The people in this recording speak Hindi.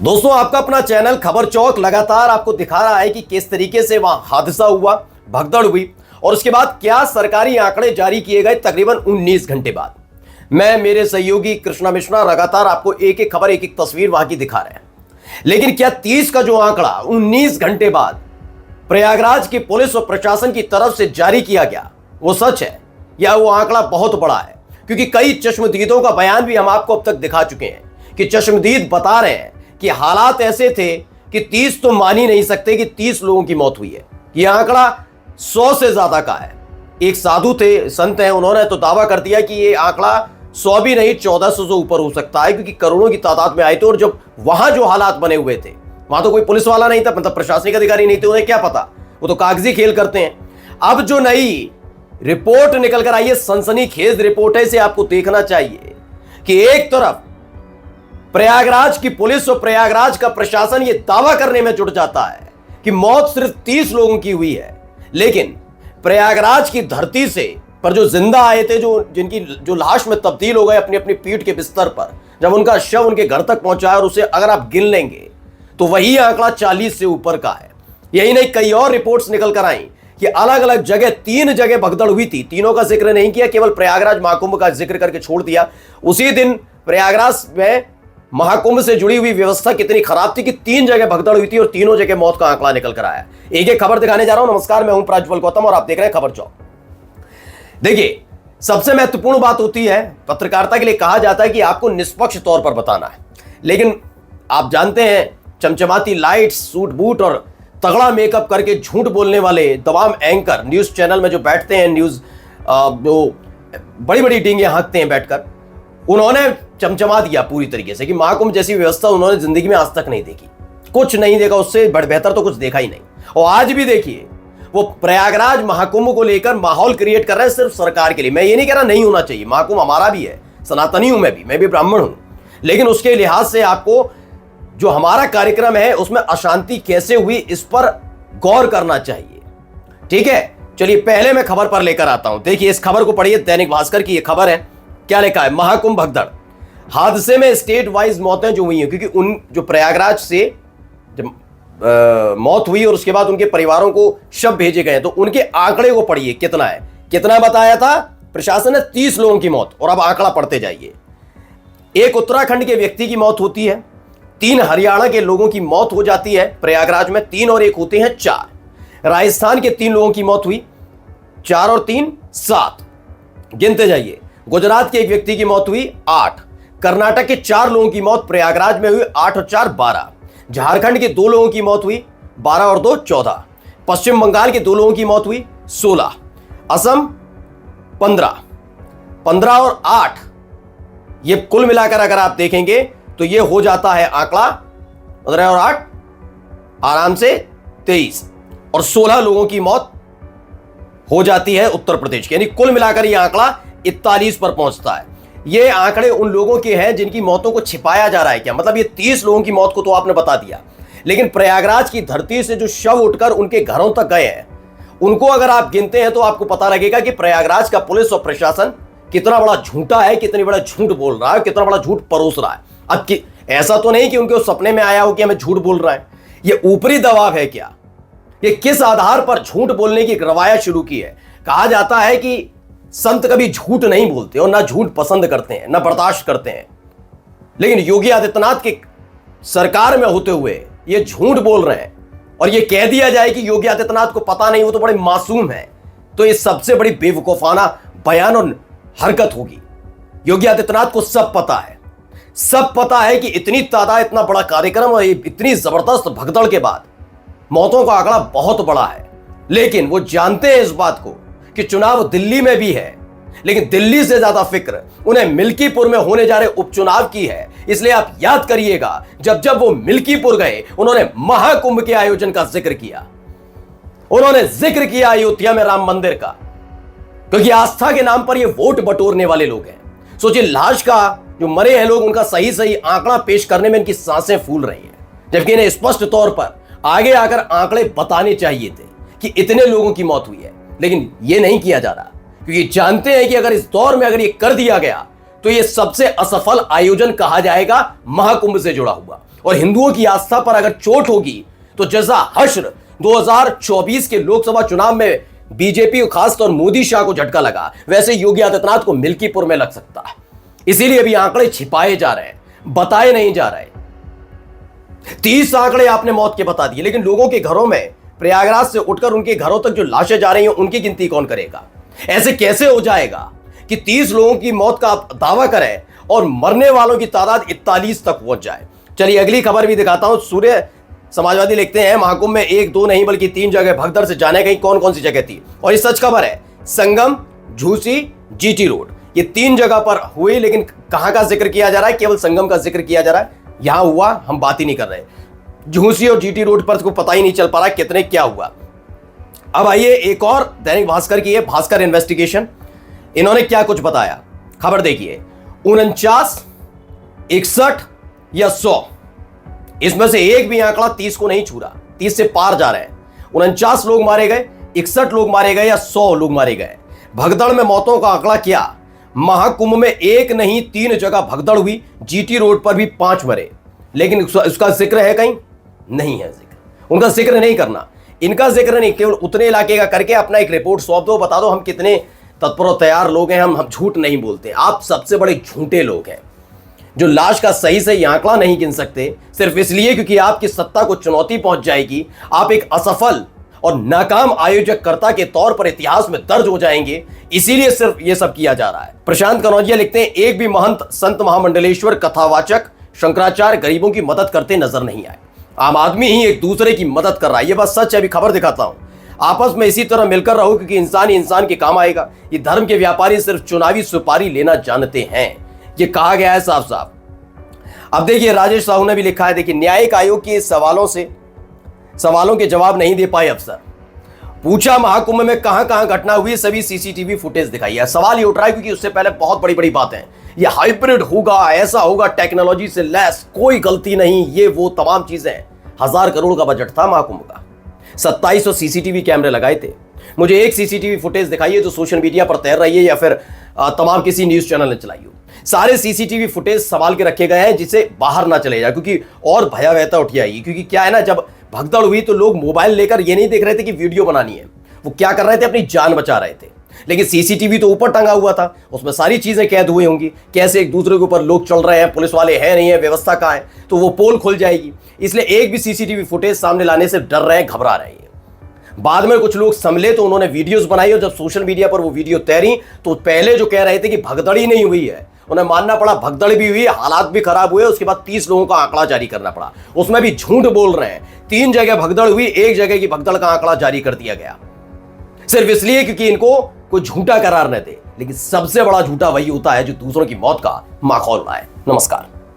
दोस्तों, आपका अपना चैनल खबर चौक लगातार आपको दिखा रहा है कि किस तरीके से वहां हादसा हुआ, भगदड़ हुई और उसके बाद क्या सरकारी आंकड़े जारी किए गए तकरीबन 19 घंटे बाद। मैं मेरे सहयोगी कृष्णा मिश्रा लगातार आपको एक एक खबर, एक एक तस्वीर वहां की दिखा रहे हैं। लेकिन क्या 30 का जो आंकड़ा 19 घंटे बाद प्रयागराज की पुलिस और प्रशासन की तरफ से जारी किया गया वो सच है या वो आंकड़ा बहुत बड़ा है? क्योंकि कई चश्मदीदों का बयान भी हम आपको अब तक दिखा चुके हैं कि चश्मदीद बता रहे हैं कि हालात ऐसे थे कि 30 तो मान ही नहीं सकते कि 30 लोगों की मौत हुई है। यह आंकड़ा 100 से ज्यादा का है। एक साधु थे, संत हैं, उन्होंने तो दावा कर दिया कि यह आंकड़ा 100 भी नहीं 1400 से ऊपर हो सकता है, क्योंकि करोड़ों की तादाद में आए थे। और जब वहां जो हालात बने हुए थे, वहां तो कोई पुलिस वाला नहीं था, मतलब प्रशासनिक अधिकारी नहीं थे, उन्हें क्या पता, वो तो कागजी खेल करते हैं। अब जो नई रिपोर्ट निकल कर आई है, सनसनीखेज रिपोर्ट है, इसे आपको देखना चाहिए कि एक तरफ प्रयागराज की पुलिस और प्रयागराज का प्रशासन यह दावा करने में जुट जाता है कि मौत सिर्फ 30 लोगों की हुई है, लेकिन प्रयागराज की धरती से पर जो जिंदा आए थे, जिनकी जो लाश में तब्दील हो गए अपनी अपनी पीठ के बिस्तर पर, जब उनका शव उनके घर तक पहुंचा और उसे अगर आप गिन लेंगे तो वही आंकड़ा 40 से ऊपर का है। यही नहीं, कई और रिपोर्ट्स निकल कर आई कि अलग अलग जगह 3 जगह भगदड़ हुई थी। तीनों का जिक्र नहीं किया, केवल प्रयागराज महाकुंभ का जिक्र करके छोड़ दिया। उसी दिन प्रयागराज में महाकुंभ से जुड़ी हुई व्यवस्था कितनी खराब थी कि 3 जगह भगदड़ हुई थी और तीनों जगह मौत का आंकड़ा निकल कर आया। एक एक खबर दिखाने जा रहा हूं। नमस्कार, मैं हूं प्राज्वल गौतम और आप देख रहे हैं खबर चौक। देखिए, सबसे महत्वपूर्ण बात होती है, पत्रकारिता के लिए कहा जाता है कि आपको निष्पक्ष तौर पर बताना है, लेकिन आप जानते हैं चमचमाती लाइट्स, सूट बूट और तगड़ा मेकअप करके झूठ बोलने वाले तमाम एंकर न्यूज चैनल में जो बैठते हैं, न्यूज जो बड़ी बड़ी डींगे हाँकते हैं बैठकर, उन्होंने चमचमा दिया पूरी तरीके से कि महाकुंभ जैसी व्यवस्था उन्होंने जिंदगी में आज तक नहीं देखी, कुछ नहीं देखा, उससे बेहतर तो कुछ देखा ही नहीं। और आज भी देखिए, वो प्रयागराज महाकुंभ को लेकर माहौल क्रिएट कर रहे हैं सिर्फ सरकार के लिए। मैं ये नहीं कह रहा नहीं होना चाहिए, महाकुंभ हमारा भी है, सनातनी हूं मैं भी ब्राह्मण हूं, लेकिन उसके लिहाज से आपको जो हमारा कार्यक्रम है उसमें अशांति कैसे हुई इस पर गौर करना चाहिए। ठीक है, चलिए पहले मैं खबर पर लेकर आता हूं। देखिए, इस खबर को पढ़िए, दैनिक भास्कर की यह खबर है। क्या लिखा है? महाकुंभ भगदड़ हादसे में स्टेट वाइज मौतें जो हुई हैं, क्योंकि उन जो प्रयागराज से जब मौत हुई और उसके बाद उनके परिवारों को शव भेजे गए, तो उनके आंकड़े को पढ़िए कितना है। कितना बताया था प्रशासन ने? 30 लोगों की मौत। और अब आंकड़ा पढ़ते जाइए। एक उत्तराखंड के व्यक्ति की मौत होती है, 3 हरियाणा के लोगों की मौत हो जाती है प्रयागराज में, 3 और 1 होते हैं 4। राजस्थान के 3 लोगों की मौत हुई, 4 और 3 7, गिनते जाइए। गुजरात के एक व्यक्ति की मौत हुई 8। कर्नाटक के 4 लोगों की मौत प्रयागराज में हुई, 8 और 4 12। झारखंड के 2 लोगों की मौत हुई, 12 और 2 14। पश्चिम बंगाल के 2 लोगों की मौत हुई, 16। असम 15 और 8। ये कुल मिलाकर अगर आप देखेंगे तो ये हो जाता है आंकड़ा 15 और 8 आराम से 23, और 16 लोगों की मौत हो जाती है उत्तर प्रदेश की। यानी कुल मिलाकर ये आंकड़ा 41 पर पहुंचता है। ये आंकड़े उन लोगों के हैं जिनकी मौतों को छिपाया जा रहा है। क्या मतलब? ये 30 लोगों की मौत को तो आपने बता दिया, लेकिन प्रयागराज की धरती से जो शव उठकर उनके घरों तक गए हैं, उनको अगर आप गिनते हैं तो आपको पता लगेगा कि प्रयागराज का पुलिस और प्रशासन कितना बड़ा झूठा है, कितनी बड़ा झूठ बोल रहा है, कितना बड़ा झूठ परोस रहा है। अब ऐसा तो नहीं कि उनके सपने में आया हो कि हमें झूठ बोल रहा है। ये ऊपरी दबाव है क्या? ये किस आधार पर झूठ बोलने की रवायत शुरू की है? कहा जाता है कि संत कभी झूठ नहीं बोलते और ना झूठ पसंद करते हैं, ना बर्दाश्त करते हैं, लेकिन योगी आदित्यनाथ की सरकार में होते हुए ये झूठ बोल रहे हैं। और ये कह दिया जाए कि योगी आदित्यनाथ को पता नहीं, वो तो बड़े मासूम है, तो ये सबसे बड़ी बेवकूफाना बयान और हरकत होगी। योगी आदित्यनाथ को सब पता है, सब पता है कि इतनी तादाद, इतना बड़ा कार्यक्रम और इतनी जबरदस्त भगदड़ के बाद मौतों का आंकड़ा बहुत बड़ा है, लेकिन वो जानते हैं इस बात को कि चुनाव दिल्ली में भी है, लेकिन दिल्ली से ज्यादा फिक्र उन्हें मिल्कीपुर में होने जा रहे उपचुनाव की है। इसलिए आप याद करिएगा, जब वो मिल्कीपुर गए, उन्होंने महाकुंभ के आयोजन का जिक्र किया, उन्होंने जिक्र किया अयोध्या में राम मंदिर का, क्योंकि आस्था के नाम पर ये वोट बटोरने वाले लोग हैं। सोचिए, लाश का जो मरे हैं लोग, उनका सही सही आंकड़ा पेश करने में इनकी सांसें फूल रही हैं, जबकि इन्हें स्पष्ट तौर पर आगे आकर आंकड़े बताने चाहिए थे कि इतने लोगों की मौत हुई है, लेकिन यह नहीं किया जा रहा, क्योंकि जानते हैं कि अगर इस दौर में अगर ये कर दिया गया तो ये सबसे असफल आयोजन कहा जाएगा महाकुंभ से जुड़ा हुआ। और हिंदुओं की आस्था पर अगर चोट होगी तो जैसा हश्र 2024 के लोकसभा चुनाव में बीजेपी और खासतौर मोदी शाह को झटका लगा, वैसे योगी आदित्यनाथ को मिल्कीपुर में लग सकता है। इसीलिए अभी आंकड़े छिपाए जा रहे हैं, बताए नहीं जा रहे। 30 आंकड़े आपने मौत के बता दिए, लेकिन लोगों के घरों में प्रयागराज से उठकर उनके घरों तक जो लाशें जा रही हैं उनकी गिनती कौन करेगा? ऐसे कैसे हो जाएगा कि 30 लोगों की मौत का आप दावा करें और मरने वालों की तादाद 41 तक पहुंच जाए? चलिए अगली खबर भी दिखाता हूं। सूर्य समाजवादी लिखते हैं महाकुंभ में 1 2 नहीं बल्कि 3 जगह भगदड़ से जाने गई, कौन कौन सी जगह थी? और ये सच खबर है। संगम, झूसी, जीटी रोड, ये 3 जगह पर हुई, लेकिन कहां का जिक्र किया जा रहा है? केवल संगम का जिक्र किया जा रहा है। यहां हुआ, हम बात ही नहीं कर रहे। झूसी और जीटी रोड पर को पता ही नहीं चल पा रहा कितने क्या हुआ। अब आइए एक और दैनिक भास्कर की है, भास्कर इन्वेस्टिगेशन। इन्होंने क्या कुछ बताया, खबर देखिए। 49, 61 या 100, इसमें से एक भी आंकड़ा 30 को नहीं छू रहा, 30 से पार जा रहे हैं। 49 लोग मारे गए, 61 लोग मारे गए या 100 लोग मारे गए। भगदड़ में मौतों का आंकड़ा क्या? महाकुंभ में 1 नहीं 3 जगह भगदड़ हुई, जीटी रोड पर भी 5 मरे, लेकिन उसका जिक्र है कहीं? नहीं है जिक्र। उनका जिक्र नहीं करना, इनका जिक्र नहीं, केवल उतने इलाके का करके अपना एक रिपोर्ट सौंप दो, बता दो हम कितने तत्पर और तैयार लोग हैं, हम झूठ नहीं बोलते। आप सबसे बड़े झूठे लोग हैं जो लाश का सही से आंकड़ा नहीं गिन सकते, सिर्फ इसलिए क्योंकि आपकी सत्ता को चुनौती पहुंच जाएगी। आप एक असफल और नाकाम आयोजककर्ता के तौर पर इतिहास में दर्ज हो जाएंगे, इसीलिए सिर्फ ये सब किया जा रहा है। प्रशांत कनौजिया लिखते हैं, एक भी महंत, संत, महामंडलेश्वर, कथावाचक, शंकराचार्य गरीबों की मदद करते नजर नहीं आए। आम आदमी ही एक दूसरे की मदद कर रहा है, ये बात सच है। अभी खबर दिखाता हूं। आपस में इसी तरह मिलकर रहो, क्योंकि इंसान ही इंसान के काम आएगा। ये धर्म के व्यापारी सिर्फ चुनावी सुपारी लेना जानते हैं, ये कहा गया है साफ साफ। अब देखिए राजेश साहू ने भी लिखा है, देखिए न्यायिक आयोग के सवालों के जवाब नहीं दे पाए अफसर। पूछा महाकुंभ में कहां कहां घटना हुई, सभी सीसीटीवी फुटेज दिखाई है। सवाल ये उठ रहा है क्योंकि उससे पहले बहुत बड़ी बड़ी बातें हैं, ये हाइब्रिड होगा, ऐसा होगा, टेक्नोलॉजी से लैस, कोई गलती नहीं, ये वो तमाम चीजें। 1000 करोड़ का बजट था महाकुंभ का, 2700 सीसीटीवी कैमरे लगाए थे। मुझे एक सीसीटीवी फुटेज दिखाइए जो सोशल मीडिया पर तैर रही है या फिर तमाम किसी न्यूज चैनल ने चलाई हो। सारे सीसीटीवी फुटेज संभाल के रखे गए हैं जिसे बाहर ना चले जाए, क्योंकि और भयावहता उठ आएगी। क्योंकि क्या है ना, जब भगदड़ हुई तो लोग मोबाइल लेकर ये नहीं देख रहे थे कि वीडियो बनानी है, वो क्या कर रहे थे, अपनी जान बचा रहे थे। लेकिन सीसीटीवी तो ऊपर टंगा हुआ था, उसमें सारी चीजें कैद हुई होंगी, कैसे एक दूसरे के ऊपर लोग चल रहे हैं, पुलिस वाले हैं नहीं है, व्यवस्था कहां है, तो वो पोल खुल जाएगी। इसलिए एक भी सीसीटीवी फुटेज सामने लाने से डर रहे हैं, घबरा रहे हैं। बाद में कुछ लोग संभले तो उन्होंने वीडियोस बनाई, और जब सोशल मीडिया पर वो वीडियो तैरी तो पहले जो कह रहे थे कि भगदड़ ही नहीं हुई है, उन्हें मानना पड़ा भगदड़ भी हुई, हालात भी खराब हुए। उसके बाद 30 लोगों का आंकड़ा जारी करना पड़ा, उसमें भी झूठ बोल रहे हैं। 3 जगह भगदड़ हुई, 1 जगह की भगदड़ का आंकड़ा जारी कर दिया गया, सिर्फ इसलिए क्योंकि इनको कोई झूठा करार न दे। लेकिन सबसे बड़ा झूठा वही होता है जो दूसरों की मौत का माखौल उड़ाए। नमस्कार।